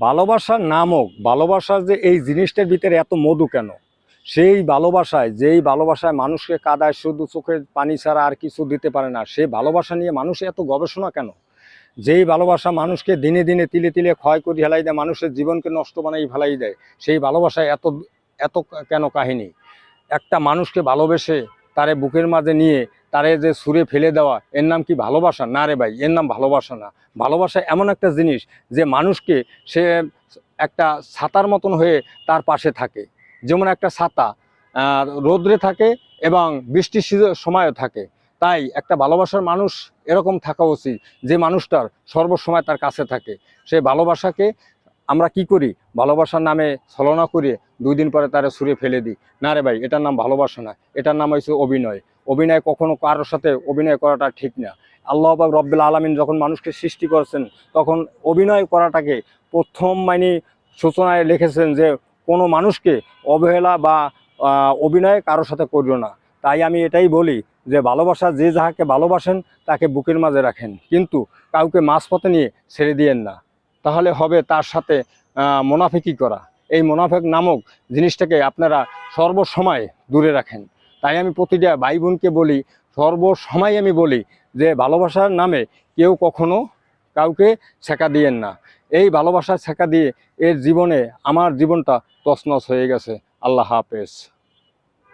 ভালোবাসা নামক ভালোবাসার যে এই জিনিসটার ভিতরে এত মধু কেন? সেই ভালোবাসায়, যেই ভালোবাসায় মানুষকে কাঁদায়, শুধু চোখের পানি ছাড়া আর কিছু দিতে পারে না, সেই ভালোবাসা নিয়ে মানুষ এত গবেষণা কেন? যেই ভালোবাসা মানুষকে দিনে দিনে তিলে তিলে ক্ষয় করে ফেলাই দেয়, মানুষের জীবনকে নষ্ট বানাই ফেলাই দেয়, সেই ভালোবাসায় এত এত কেন কাহিনী? একটা মানুষকে ভালোবেসে তারে বুকের মাঝে নিয়ে তারে যে ছুঁড়ে ফেলে দেওয়া, এর নাম কি ভালোবাসা? না রে ভাই, এর নাম ভালোবাসা না। ভালোবাসা এমন একটা জিনিস যে মানুষকে সে একটা ছাতার মতন হয়ে তার পাশে থাকে। যেমন একটা ছাতা রোদ্রে থাকে এবং বৃষ্টির সময়ও থাকে। তাই একটা ভালোবাসার মানুষ এরকম থাকা উচিত যে মানুষটার সর্বসময় তার কাছে থাকে। সেই ভালোবাসাকে আমরা কি করি? ভালোবাসার নামে ছলনা করে 2 দিন পরে তারা ছুঁড়ে ফেলে দিই। না রে ভাই, এটার নাম ভালোবাসা না, এটার নাম হচ্ছে অভিনয়। অভিনয় কখনো কারোর সাথে অভিনয় করাটা ঠিক না। আল্লাহ পাক রব্বুল আলামিন যখন মানুষকে সৃষ্টি করেছেন, তখন অভিনয় করাটাকে প্রথম সূচনায় লিখেছেন যে কোনো মানুষকে অবহেলা বা অভিনয় কারোর সাথে করিও না। তাই আমি এটাই বলি যে ভালোবাসা, যে যাহাকে ভালোবাসেন তাকে বুকের মাঝে রাখেন, কিন্তু কাউকে মাঝপথে নিয়ে ছেড়ে দিয়েন না। তাহলে হবে তার সাথে মুনাফিকি করা। এই মুনাফিক নামক জিনিসটাকে আপনারা সর্বসময় দূরে রাখেন। তাই আমি প্রতিটা ভাই বোনকে বলি, সর্বসময় আমি বলি যে ভালোবাসার নামে কেউ কখনো কাউকে ছেঁকা দিয়েন না। এই ভালোবাসার ছেঁকা দিয়ে এর জীবনে আমার জীবনটা তছনছ হয়ে গেছে। আল্লাহ হাফেজ।